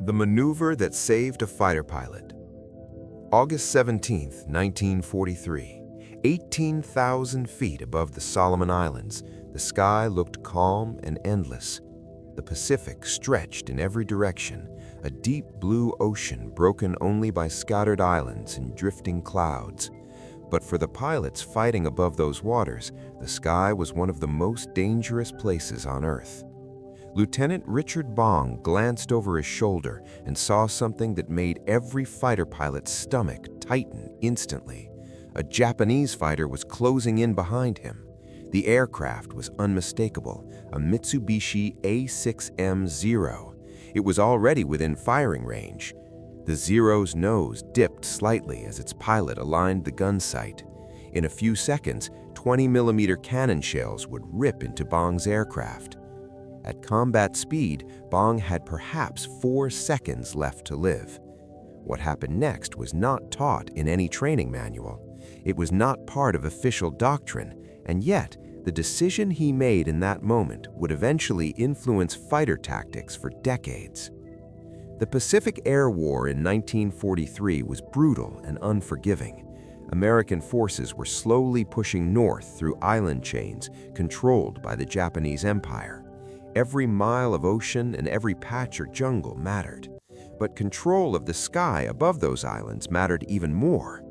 The maneuver that saved a fighter pilot. August 17, 1943. 18,000 feet above the Solomon Islands, the sky looked calm and endless. The Pacific stretched in every direction, a deep blue ocean broken only by scattered islands and drifting clouds. But for the pilots fighting above those waters, the sky was one of the most dangerous places on Earth. Lieutenant Richard Bong glanced over his shoulder and saw something that made every fighter pilot's stomach tighten instantly. A Japanese fighter was closing in behind him. The aircraft was unmistakable, a Mitsubishi A6M-0. It was already within firing range. The Zero's nose dipped slightly as its pilot aligned the gun sight. In a few seconds, 20mm cannon shells would rip into Bong's aircraft. At combat speed, Bong had perhaps 4 seconds left to live. What happened next was not taught in any training manual. It was not part of official doctrine, and yet the decision he made in that moment would eventually influence fighter tactics for decades. The Pacific Air War in 1943 was brutal and unforgiving. American forces were slowly pushing north through island chains controlled by the Japanese Empire. Every mile of ocean and every patch or jungle mattered. But control of the sky above those islands mattered even more.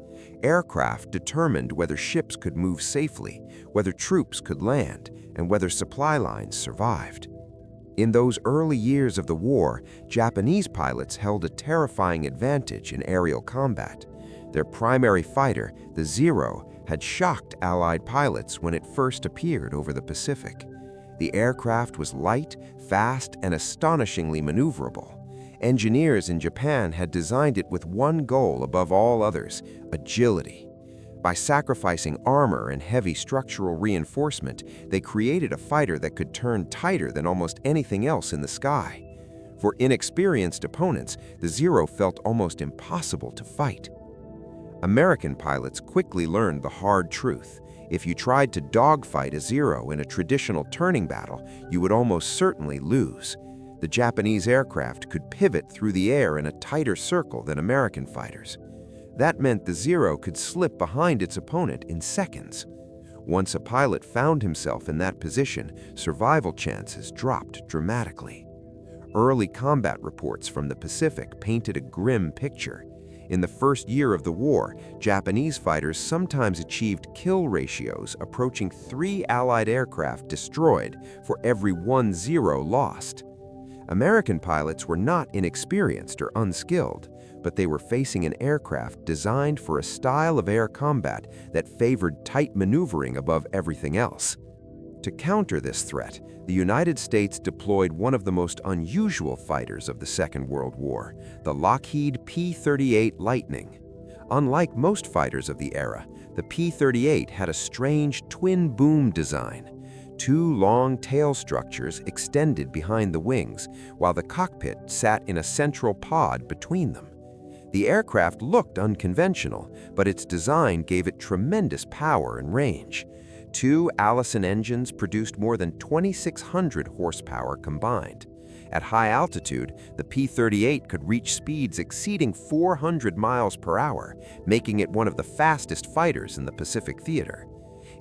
Aircraft determined whether ships could move safely, whether troops could land, and whether supply lines survived. In those early years of the war, Japanese pilots held a terrifying advantage in aerial combat. Their primary fighter, the Zero, had shocked Allied pilots when it first appeared over the Pacific. The aircraft was light, fast, and astonishingly maneuverable. Engineers in Japan had designed it with one goal above all others: agility. By sacrificing armor and heavy structural reinforcement, they created a fighter that could turn tighter than almost anything else in the sky. For inexperienced opponents, the Zero felt almost impossible to fight. American pilots quickly learned the hard truth. If you tried to dogfight a Zero in a traditional turning battle, you would almost certainly lose. The Japanese aircraft could pivot through the air in a tighter circle than American fighters. That meant the Zero could slip behind its opponent in seconds. Once a pilot found himself in that position, survival chances dropped dramatically. Early combat reports from the Pacific painted a grim picture. In the first year of the war, Japanese fighters sometimes achieved kill ratios approaching 3 Allied aircraft destroyed for every 1 Zero lost. American pilots were not inexperienced or unskilled, but they were facing an aircraft designed for a style of air combat that favored tight maneuvering above everything else. To counter this threat, the United States deployed one of the most unusual fighters of the Second World War, the Lockheed P-38 Lightning. Unlike most fighters of the era, the P-38 had a strange twin-boom design. 2 long tail structures extended behind the wings, while the cockpit sat in a central pod between them. The aircraft looked unconventional, but its design gave it tremendous power and range. 2 Allison engines produced more than 2,600 horsepower combined. At high altitude, the P-38 could reach speeds exceeding 400 miles per hour, making it one of the fastest fighters in the Pacific theater.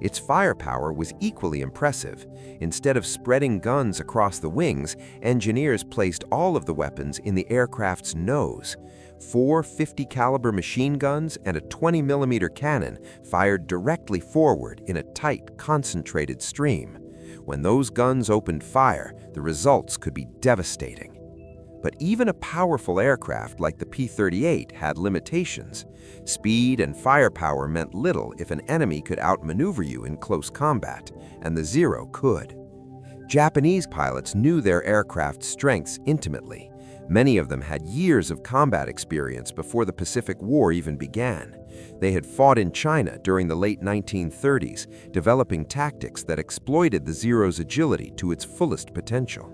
Its firepower was equally impressive. Instead of spreading guns across the wings, engineers placed all of the weapons in the aircraft's nose. 4 50-caliber machine guns and a 20mm cannon fired directly forward in a tight, concentrated stream. When those guns opened fire, the results could be devastating. But even a powerful aircraft like the P-38 had limitations. Speed and firepower meant little if an enemy could outmaneuver you in close combat, and the Zero could. Japanese pilots knew their aircraft's strengths intimately. Many of them had years of combat experience before the Pacific War even began. They had fought in China during the late 1930s, developing tactics that exploited the Zero's agility to its fullest potential.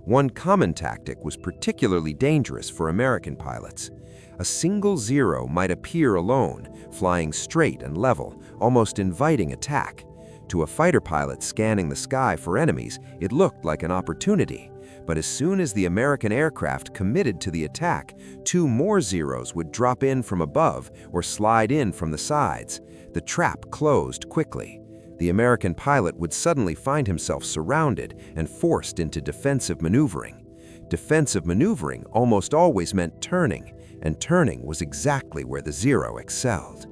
One common tactic was particularly dangerous for American pilots. A single Zero might appear alone, flying straight and level, almost inviting attack. To a fighter pilot scanning the sky for enemies, it looked like an opportunity. But as soon as the American aircraft committed to the attack, 2 more Zeros would drop in from above or slide in from the sides. The trap closed quickly. The American pilot would suddenly find himself surrounded and forced into defensive maneuvering. Defensive maneuvering almost always meant turning, and turning was exactly where the Zero excelled.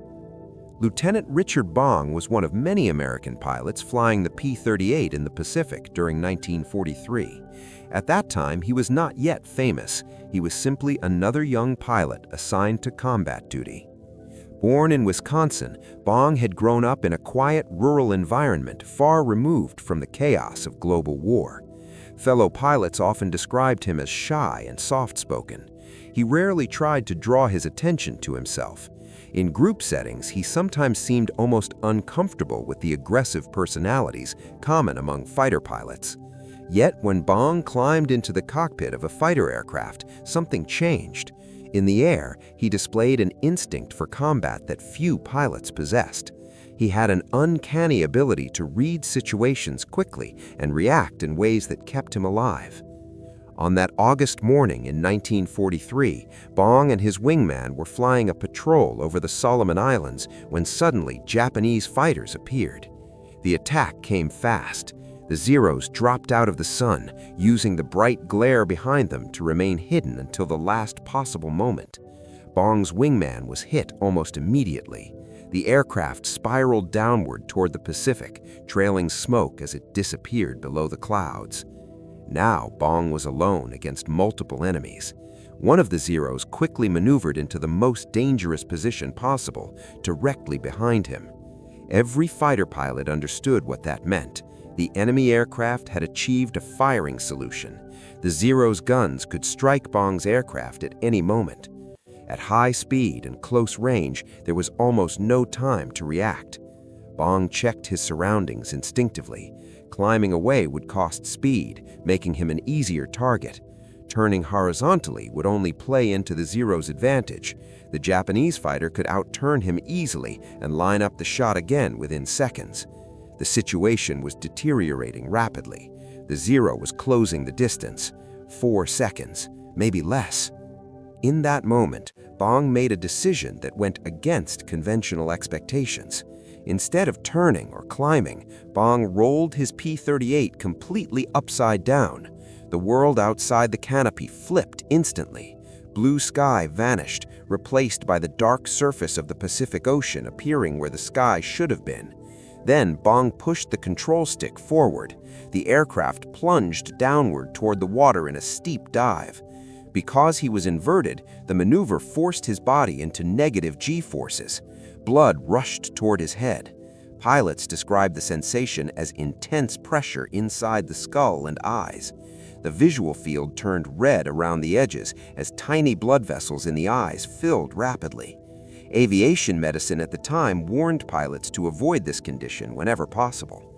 Lieutenant Richard Bong was one of many American pilots flying the P-38 in the Pacific during 1943. At that time, he was not yet famous. He was simply another young pilot assigned to combat duty. Born in Wisconsin, Bong had grown up in a quiet rural environment far removed from the chaos of global war. Fellow pilots often described him as shy and soft-spoken. He rarely tried to draw his attention to himself. In group settings, he sometimes seemed almost uncomfortable with the aggressive personalities common among fighter pilots. Yet when Bong climbed into the cockpit of a fighter aircraft, something changed. In the air, he displayed an instinct for combat that few pilots possessed. He had an uncanny ability to read situations quickly and react in ways that kept him alive. On that August morning in 1943, Bong and his wingman were flying a patrol over the Solomon Islands when suddenly Japanese fighters appeared. The attack came fast. The Zeros dropped out of the sun, using the bright glare behind them to remain hidden until the last possible moment. Bong's wingman was hit almost immediately. The aircraft spiraled downward toward the Pacific, trailing smoke as it disappeared below the clouds. Now Bong was alone against multiple enemies. One of the Zeros quickly maneuvered into the most dangerous position possible, directly behind him. Every fighter pilot understood what that meant. The enemy aircraft had achieved a firing solution. The Zero's guns could strike Bong's aircraft at any moment. At high speed and close range, there was almost no time to react. Bong checked his surroundings instinctively. Climbing away would cost speed, making him an easier target. Turning horizontally would only play into the Zero's advantage. The Japanese fighter could outturn him easily and line up the shot again within seconds. The situation was deteriorating rapidly. The Zero was closing the distance. 4 seconds, maybe less. In that moment, Bong made a decision that went against conventional expectations. Instead of turning or climbing, Bong rolled his P-38 completely upside down. The world outside the canopy flipped instantly. Blue sky vanished, replaced by the dark surface of the Pacific Ocean appearing where the sky should have been. Then Bong pushed the control stick forward. The aircraft plunged downward toward the water in a steep dive. Because he was inverted, the maneuver forced his body into negative G-forces. Blood rushed toward his head. Pilots described the sensation as intense pressure inside the skull and eyes. The visual field turned red around the edges as tiny blood vessels in the eyes filled rapidly. Aviation medicine at the time warned pilots to avoid this condition whenever possible.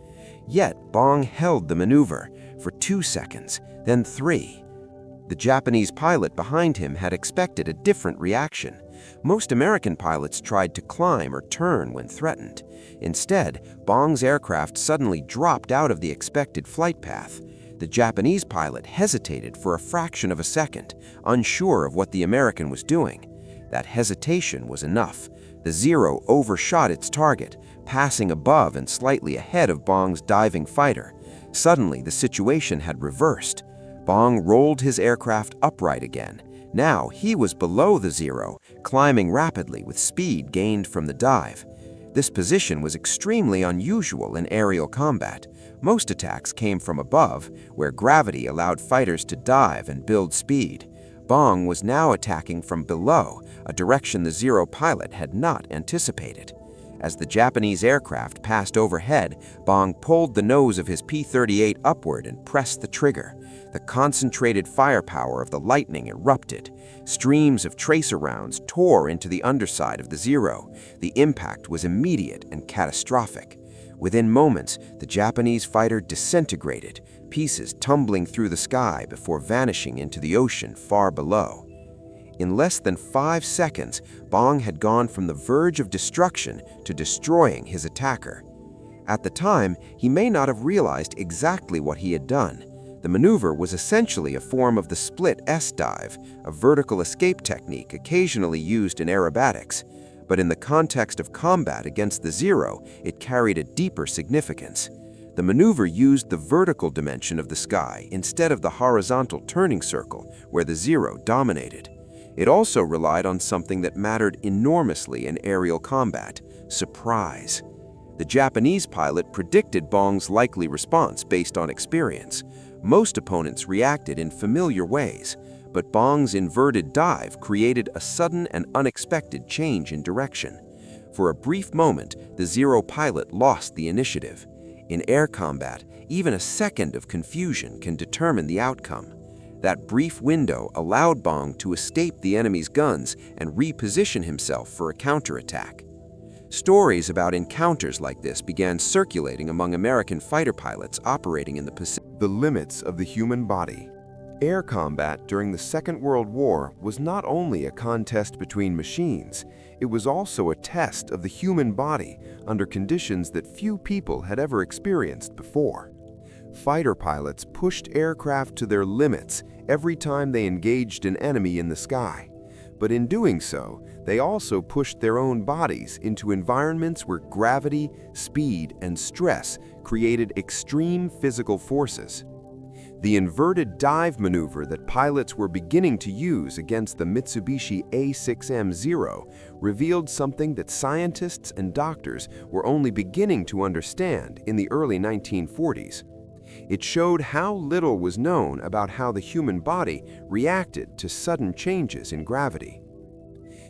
Yet Bong held the maneuver for 2 seconds, then 3. The Japanese pilot behind him had expected a different reaction. Most American pilots tried to climb or turn when threatened. Instead, Bong's aircraft suddenly dropped out of the expected flight path. The Japanese pilot hesitated for a fraction of a second, unsure of what the American was doing. That hesitation was enough. The Zero overshot its target, passing above and slightly ahead of Bong's diving fighter. Suddenly, the situation had reversed. Bong rolled his aircraft upright again. Now he was below the Zero, climbing rapidly with speed gained from the dive. This position was extremely unusual in aerial combat. Most attacks came from above, where gravity allowed fighters to dive and build speed. Bong was now attacking from below, a direction the Zero pilot had not anticipated. As the Japanese aircraft passed overhead, Bong pulled the nose of his P-38 upward and pressed the trigger. The concentrated firepower of the lightning erupted. Streams of tracer rounds tore into the underside of the Zero. The impact was immediate and catastrophic. Within moments, the Japanese fighter disintegrated, pieces tumbling through the sky before vanishing into the ocean far below. In less than 5 seconds, Bong had gone from the verge of destruction to destroying his attacker. At the time, he may not have realized exactly what he had done. The maneuver was essentially a form of the split S-dive, a vertical escape technique occasionally used in aerobatics, but in the context of combat against the Zero, it carried a deeper significance. The maneuver used the vertical dimension of the sky instead of the horizontal turning circle where the Zero dominated. It also relied on something that mattered enormously in aerial combat: surprise. The Japanese pilot predicted Bong's likely response based on experience. Most opponents reacted in familiar ways, but Bong's inverted dive created a sudden and unexpected change in direction. For a brief moment, the Zero pilot lost the initiative. In air combat, even a second of confusion can determine the outcome. That brief window allowed Bong to escape the enemy's guns and reposition himself for a counterattack. Stories about encounters like this began circulating among American fighter pilots operating in the Pacific. The limits of the human body. Air combat during the Second World War was not only a contest between machines, it was also a test of the human body under conditions that few people had ever experienced before. Fighter pilots pushed aircraft to their limits every time they engaged an enemy in the sky. But in doing so, they also pushed their own bodies into environments where gravity, speed, and stress created extreme physical forces. The inverted dive maneuver that pilots were beginning to use against the Mitsubishi A6M0 revealed something that scientists and doctors were only beginning to understand in the early 1940s. It showed how little was known about how the human body reacted to sudden changes in gravity.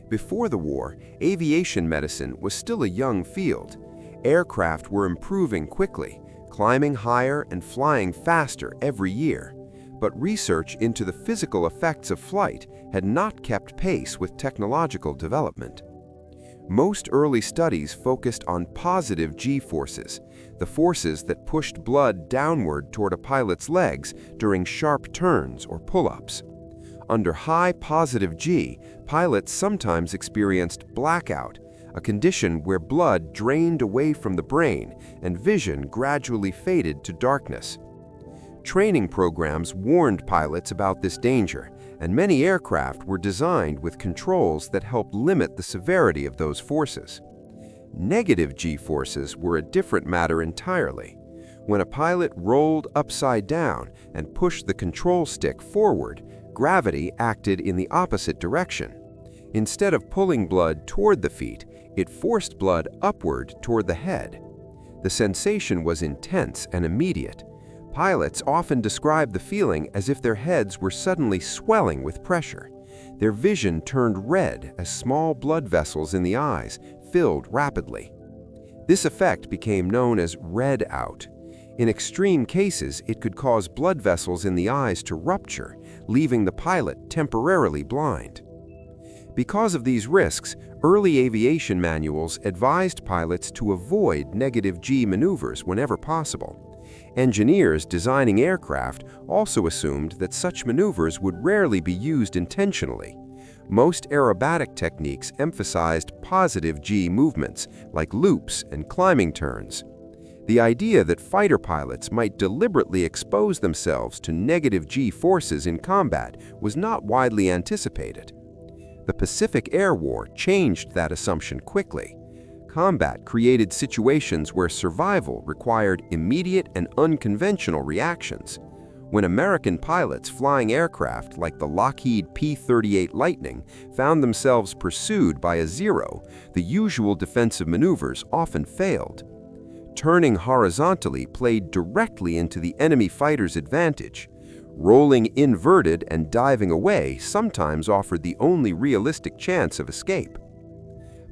Before the war, aviation medicine was still a young field. Aircraft were improving quickly, climbing higher and flying faster every year. But research into the physical effects of flight had not kept pace with technological development. Most early studies focused on positive G-forces, the forces that pushed blood downward toward a pilot's legs during sharp turns or pull-ups. Under high positive G, pilots sometimes experienced blackout, a condition where blood drained away from the brain and vision gradually faded to darkness. Training programs warned pilots about this danger, and many aircraft were designed with controls that helped limit the severity of those forces. Negative G-forces were a different matter entirely. When a pilot rolled upside down and pushed the control stick forward, gravity acted in the opposite direction. Instead of pulling blood toward the feet, it forced blood upward toward the head. The sensation was intense and immediate. Pilots often described the feeling as if their heads were suddenly swelling with pressure. Their vision turned red as small blood vessels in the eyes filled rapidly. This effect became known as red out. In extreme cases, it could cause blood vessels in the eyes to rupture, leaving the pilot temporarily blind. Because of these risks, early aviation manuals advised pilots to avoid negative G maneuvers whenever possible. Engineers designing aircraft also assumed that such maneuvers would rarely be used intentionally. Most aerobatic techniques emphasized positive G movements, like loops and climbing turns. The idea that fighter pilots might deliberately expose themselves to negative G forces in combat was not widely anticipated. The Pacific Air War changed that assumption quickly. Combat created situations where survival required immediate and unconventional reactions. When American pilots flying aircraft like the Lockheed P-38 Lightning found themselves pursued by a Zero, the usual defensive maneuvers often failed. Turning horizontally played directly into the enemy fighter's advantage. Rolling inverted and diving away sometimes offered the only realistic chance of escape.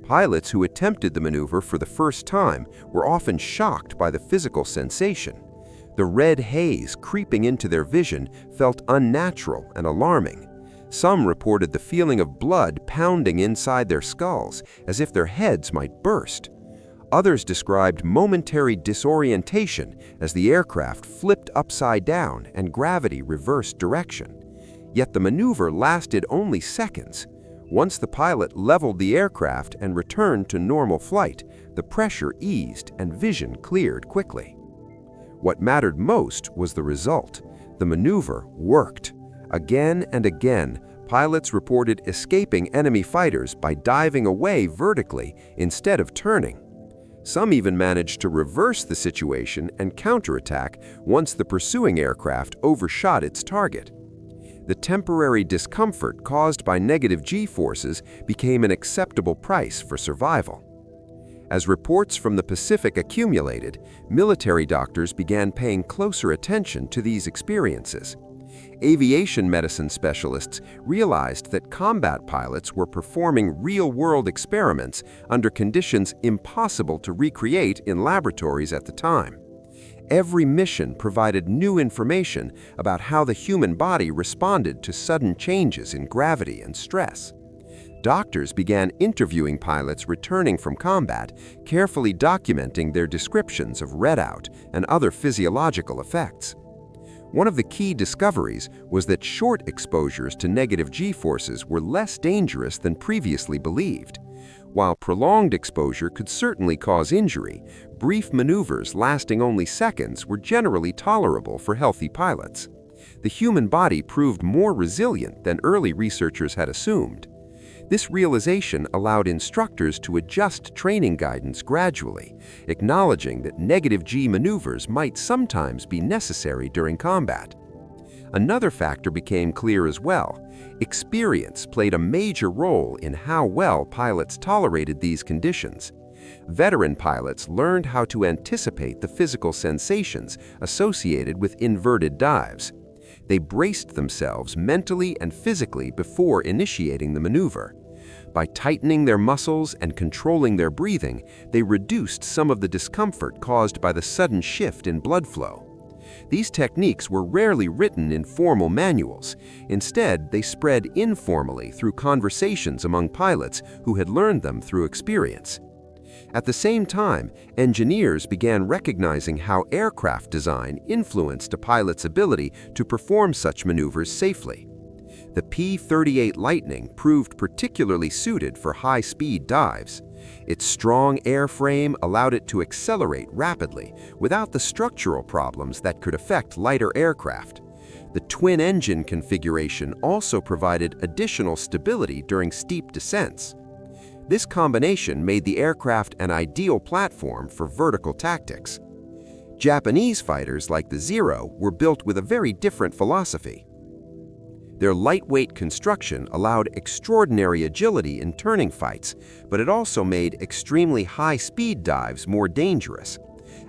Pilots who attempted the maneuver for the first time were often shocked by the physical sensation. The red haze creeping into their vision felt unnatural and alarming. Some reported the feeling of blood pounding inside their skulls, as if their heads might burst. Others described momentary disorientation as the aircraft flipped upside down and gravity reversed direction. Yet the maneuver lasted only seconds. Once the pilot leveled the aircraft and returned to normal flight, the pressure eased and vision cleared quickly. What mattered most was the result. The maneuver worked. Again and again, pilots reported escaping enemy fighters by diving away vertically instead of turning. Some even managed to reverse the situation and counterattack once the pursuing aircraft overshot its target. The temporary discomfort caused by negative G-forces became an acceptable price for survival. As reports from the Pacific accumulated, military doctors began paying closer attention to these experiences. Aviation medicine specialists realized that combat pilots were performing real-world experiments under conditions impossible to recreate in laboratories at the time. Every mission provided new information about how the human body responded to sudden changes in gravity and stress. Doctors began interviewing pilots returning from combat, carefully documenting their descriptions of readout and other physiological effects. One of the key discoveries was that short exposures to negative G-forces were less dangerous than previously believed. While prolonged exposure could certainly cause injury, brief maneuvers lasting only seconds were generally tolerable for healthy pilots. The human body proved more resilient than early researchers had assumed. This realization allowed instructors to adjust training guidance gradually, acknowledging that negative G maneuvers might sometimes be necessary during combat. Another factor became clear as well. Experience played a major role in how well pilots tolerated these conditions. Veteran pilots learned how to anticipate the physical sensations associated with inverted dives. They braced themselves mentally and physically before initiating the maneuver. By tightening their muscles and controlling their breathing, they reduced some of the discomfort caused by the sudden shift in blood flow. These techniques were rarely written in formal manuals. Instead, they spread informally through conversations among pilots who had learned them through experience. At the same time, engineers began recognizing how aircraft design influenced a pilot's ability to perform such maneuvers safely. The P-38 Lightning proved particularly suited for high-speed dives. Its strong airframe allowed it to accelerate rapidly without the structural problems that could affect lighter aircraft. The twin-engine configuration also provided additional stability during steep descents. This combination made the aircraft an ideal platform for vertical tactics. Japanese fighters like the Zero were built with a very different philosophy. Their lightweight construction allowed extraordinary agility in turning fights, but it also made extremely high-speed dives more dangerous.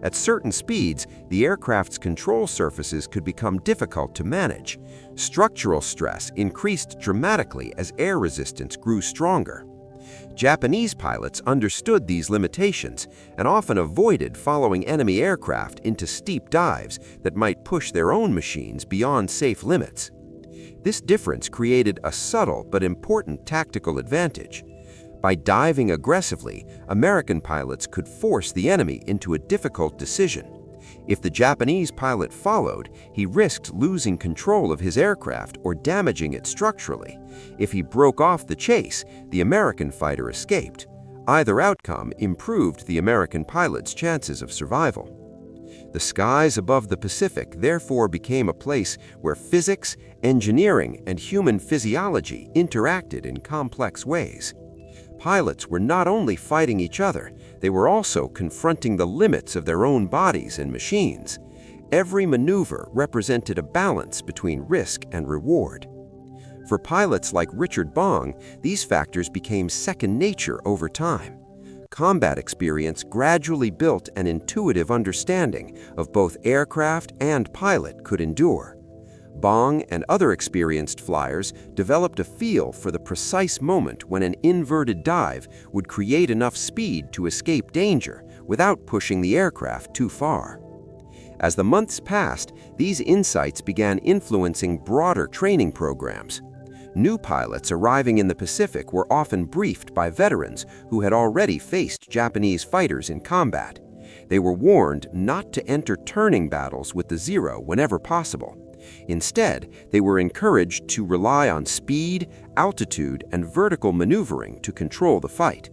At certain speeds, the aircraft's control surfaces could become difficult to manage. Structural stress increased dramatically as air resistance grew stronger. Japanese pilots understood these limitations and often avoided following enemy aircraft into steep dives that might push their own machines beyond safe limits. This difference created a subtle but important tactical advantage. By diving aggressively, American pilots could force the enemy into a difficult decision. If the Japanese pilot followed, he risked losing control of his aircraft or damaging it structurally. If he broke off the chase, the American fighter escaped. Either outcome improved the American pilot's chances of survival. The skies above the Pacific therefore became a place where physics, engineering, and human physiology interacted in complex ways. Pilots were not only fighting each other, they were also confronting the limits of their own bodies and machines. Every maneuver represented a balance between risk and reward. For pilots like Richard Bong, these factors became second nature over time. Combat experience gradually built an intuitive understanding of both aircraft and pilot could endure. Bong and other experienced flyers developed a feel for the precise moment when an inverted dive would create enough speed to escape danger without pushing the aircraft too far. As the months passed, these insights began influencing broader training programs. New pilots arriving in the Pacific were often briefed by veterans who had already faced Japanese fighters in combat. They were warned not to enter turning battles with the Zero whenever possible. Instead, they were encouraged to rely on speed, altitude, and vertical maneuvering to control the fight.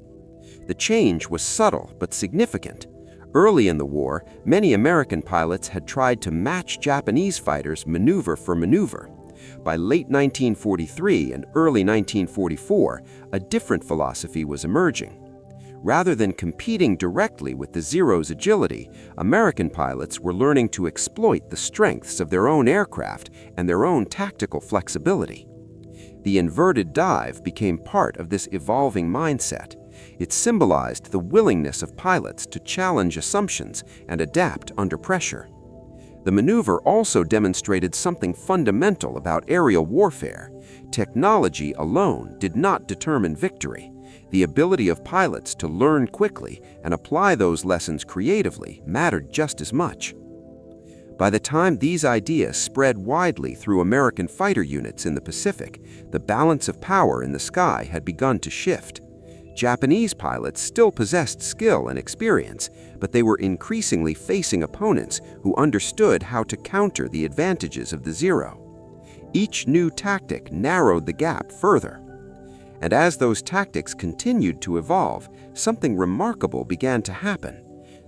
The change was subtle but significant. Early in the war, many American pilots had tried to match Japanese fighters maneuver for maneuver. By late 1943 and early 1944, a different philosophy was emerging. Rather than competing directly with the Zero's agility, American pilots were learning to exploit the strengths of their own aircraft and their own tactical flexibility. The inverted dive became part of this evolving mindset. It symbolized the willingness of pilots to challenge assumptions and adapt under pressure. The maneuver also demonstrated something fundamental about aerial warfare. Technology alone did not determine victory. The ability of pilots to learn quickly and apply those lessons creatively mattered just as much. By the time these ideas spread widely through American fighter units in the Pacific, the balance of power in the sky had begun to shift. Japanese pilots still possessed skill and experience, but they were increasingly facing opponents who understood how to counter the advantages of the Zero. Each new tactic narrowed the gap further. And as those tactics continued to evolve, something remarkable began to happen.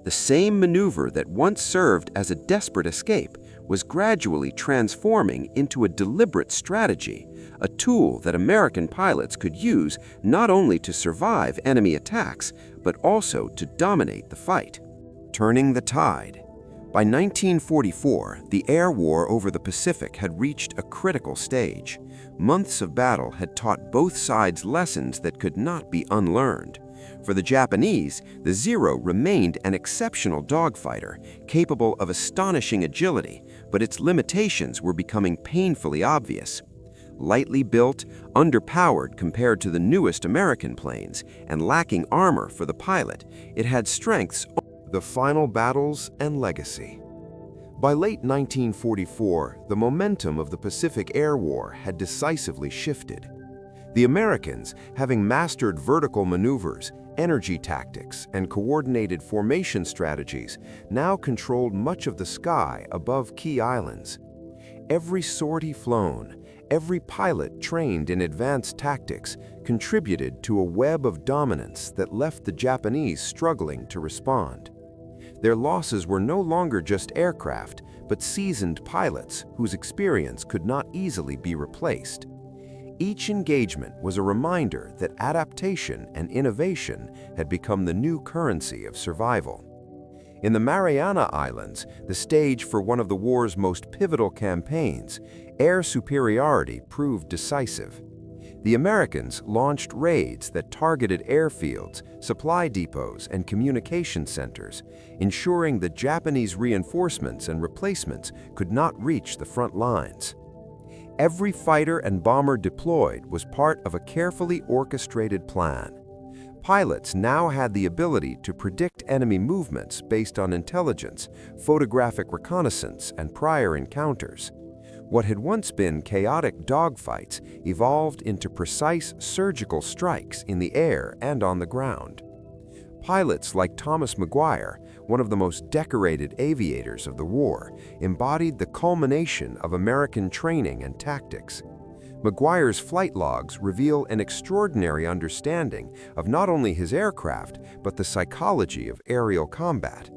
The same maneuver that once served as a desperate escape was gradually transforming into a deliberate strategy, a tool that American pilots could use not only to survive enemy attacks, but also to dominate the fight. Turning the tide. By 1944, the air war over the Pacific had reached a critical stage. Months of battle had taught both sides lessons that could not be unlearned. For the Japanese, the Zero remained an exceptional dogfighter, capable of astonishing agility, but its limitations were becoming painfully obvious. Lightly built, underpowered compared to the newest American planes, and lacking armor for the pilot, it had strengths. The final battles and legacy. By late 1944, the momentum of the Pacific Air War had decisively shifted. The Americans, having mastered vertical maneuvers, energy tactics, and coordinated formation strategies, now controlled much of the sky above key islands. Every sortie flown, every pilot trained in advanced tactics contributed to a web of dominance that left the Japanese struggling to respond. Their losses were no longer just aircraft, but seasoned pilots whose experience could not easily be replaced. Each engagement was a reminder that adaptation and innovation had become the new currency of survival. In the Mariana Islands, the stage for one of the war's most pivotal campaigns, air superiority proved decisive. The Americans launched raids that targeted airfields, supply depots, and communication centers, ensuring that Japanese reinforcements and replacements could not reach the front lines. Every fighter and bomber deployed was part of a carefully orchestrated plan. Pilots now had the ability to predict enemy movements based on intelligence, photographic reconnaissance, and prior encounters. What had once been chaotic dogfights evolved into precise surgical strikes in the air and on the ground. Pilots like Thomas Maguire, one of the most decorated aviators of the war, embodied the culmination of American training and tactics. Maguire's flight logs reveal an extraordinary understanding of not only his aircraft, but the psychology of aerial combat.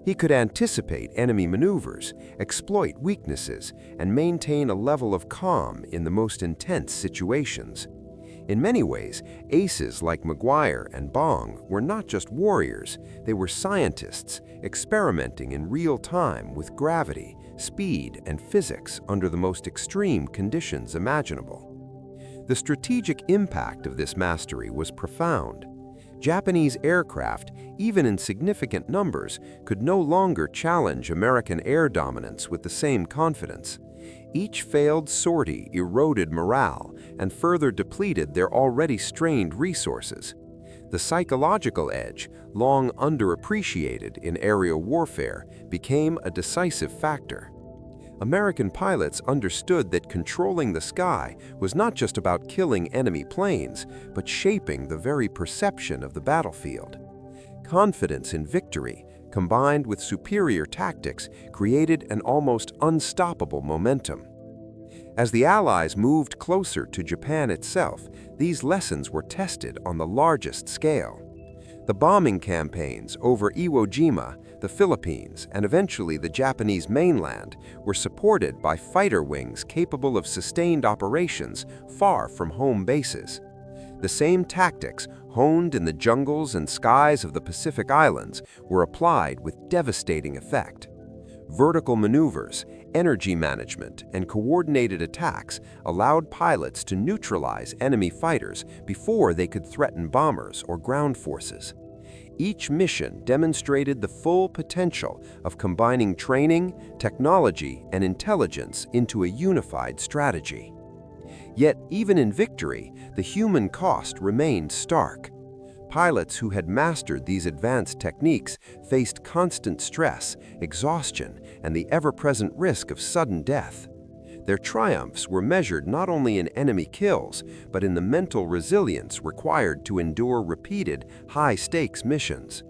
He could anticipate enemy maneuvers, exploit weaknesses, and maintain a level of calm in the most intense situations. In many ways, aces like Maguire and Bong were not just warriors, they were scientists experimenting in real time with gravity, speed, and physics under the most extreme conditions imaginable. The strategic impact of this mastery was profound. Japanese aircraft, even in significant numbers, could no longer challenge American air dominance with the same confidence. Each failed sortie eroded morale and further depleted their already strained resources. The psychological edge, long underappreciated in aerial warfare, became a decisive factor. American pilots understood that controlling the sky was not just about killing enemy planes, but shaping the very perception of the battlefield. Confidence in victory, combined with superior tactics, created an almost unstoppable momentum. As the Allies moved closer to Japan itself, these lessons were tested on the largest scale. The bombing campaigns over Iwo Jima, the Philippines, and eventually the Japanese mainland were supported by fighter wings capable of sustained operations far from home bases. The same tactics, honed in the jungles and skies of the Pacific Islands, were applied with devastating effect. Vertical maneuvers, energy management, and coordinated attacks allowed pilots to neutralize enemy fighters before they could threaten bombers or ground forces. Each mission demonstrated the full potential of combining training, technology, and intelligence into a unified strategy. Yet, even in victory, the human cost remained stark. Pilots who had mastered these advanced techniques faced constant stress, exhaustion, and the ever-present risk of sudden death. Their triumphs were measured not only in enemy kills, but in the mental resilience required to endure repeated, high-stakes missions.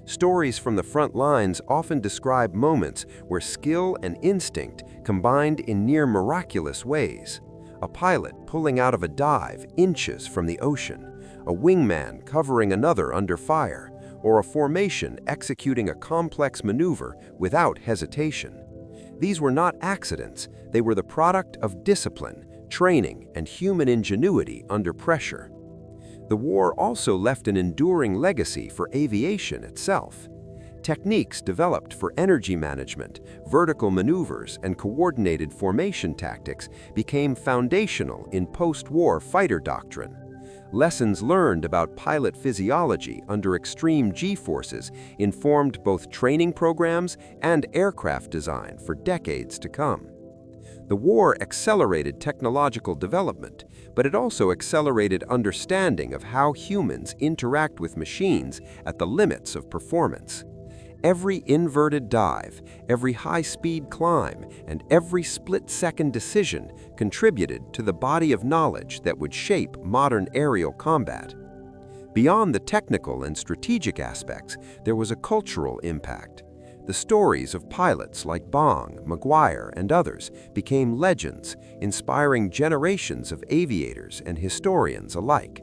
Stories from the front lines often describe moments where skill and instinct combined in near miraculous ways. A pilot pulling out of a dive inches from the ocean, a wingman covering another under fire, or a formation executing a complex maneuver without hesitation. These were not accidents, they were the product of discipline, training, and human ingenuity under pressure. The war also left an enduring legacy for aviation itself. Techniques developed for energy management, vertical maneuvers, and coordinated formation tactics became foundational in post-war fighter doctrine. Lessons learned about pilot physiology under extreme G-forces informed both training programs and aircraft design for decades to come. The war accelerated technological development, but it also accelerated understanding of how humans interact with machines at the limits of performance. Every inverted dive, every high-speed climb, and every split-second decision contributed to the body of knowledge that would shape modern aerial combat. Beyond the technical and strategic aspects, there was a cultural impact. The stories of pilots like Bong, Maguire, and others became legends, inspiring generations of aviators and historians alike.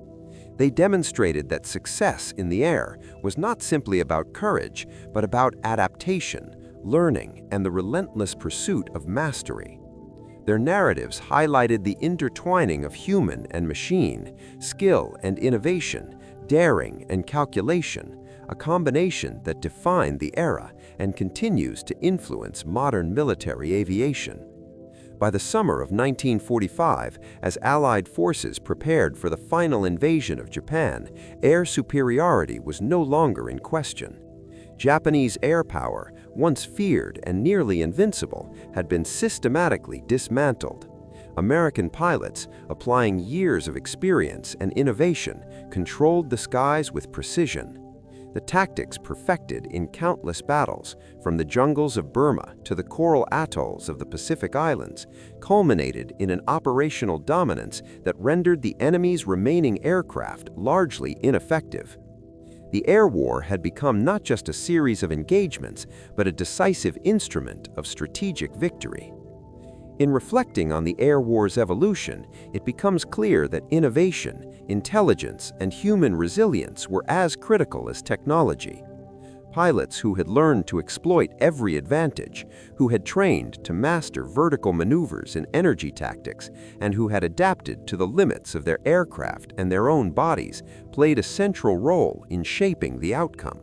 They demonstrated that success in the air was not simply about courage, but about adaptation, learning, and the relentless pursuit of mastery. Their narratives highlighted the intertwining of human and machine, skill and innovation, daring and calculation, a combination that defined the era and continues to influence modern military aviation. By the summer of 1945, as Allied forces prepared for the final invasion of Japan, air superiority was no longer in question. Japanese air power, once feared and nearly invincible, had been systematically dismantled. American pilots, applying years of experience and innovation, controlled the skies with precision. The tactics perfected in countless battles, from the jungles of Burma to the coral atolls of the Pacific Islands, culminated in an operational dominance that rendered the enemy's remaining aircraft largely ineffective. The air war had become not just a series of engagements, but a decisive instrument of strategic victory. In reflecting on the air war's evolution, it becomes clear that innovation, intelligence, and human resilience were as critical as technology. Pilots who had learned to exploit every advantage, who had trained to master vertical maneuvers and energy tactics, and who had adapted to the limits of their aircraft and their own bodies, played a central role in shaping the outcome.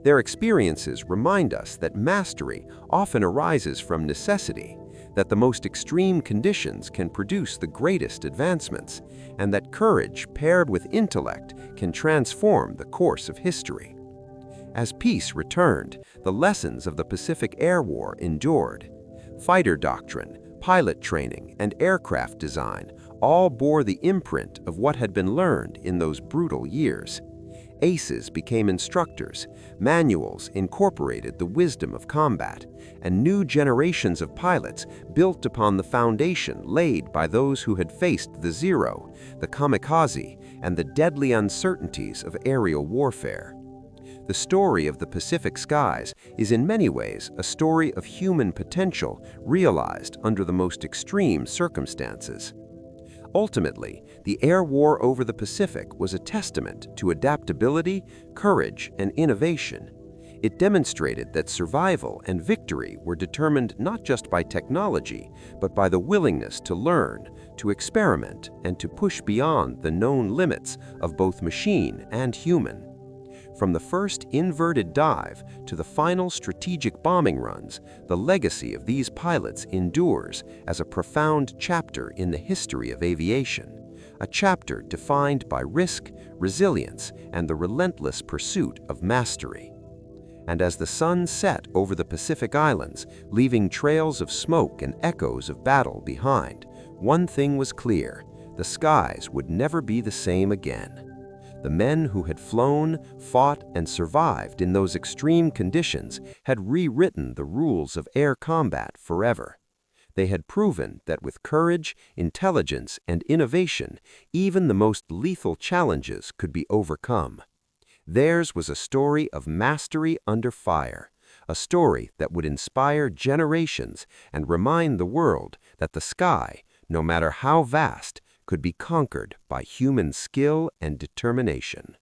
Their experiences remind us that mastery often arises from necessity, that the most extreme conditions can produce the greatest advancements, and that courage paired with intellect can transform the course of history. As peace returned, the lessons of the Pacific Air War endured. Fighter doctrine, pilot training, and aircraft design all bore the imprint of what had been learned in those brutal years. Aces became instructors, manuals incorporated the wisdom of combat, and new generations of pilots built upon the foundation laid by those who had faced the Zero, the kamikaze, and the deadly uncertainties of aerial warfare. The story of the Pacific skies is in many ways a story of human potential realized under the most extreme circumstances. Ultimately, the air war over the Pacific was a testament to adaptability, courage, and innovation. It demonstrated that survival and victory were determined not just by technology, but by the willingness to learn, to experiment, and to push beyond the known limits of both machine and human. From the first inverted dive to the final strategic bombing runs, the legacy of these pilots endures as a profound chapter in the history of aviation, a chapter defined by risk, resilience, and the relentless pursuit of mastery. And as the sun set over the Pacific Islands, leaving trails of smoke and echoes of battle behind, one thing was clear: the skies would never be the same again. The men who had flown, fought, and survived in those extreme conditions had rewritten the rules of air combat forever. They had proven that with courage, intelligence, and innovation, even the most lethal challenges could be overcome. Theirs was a story of mastery under fire, a story that would inspire generations and remind the world that the sky, no matter how vast, could be conquered by human skill and determination.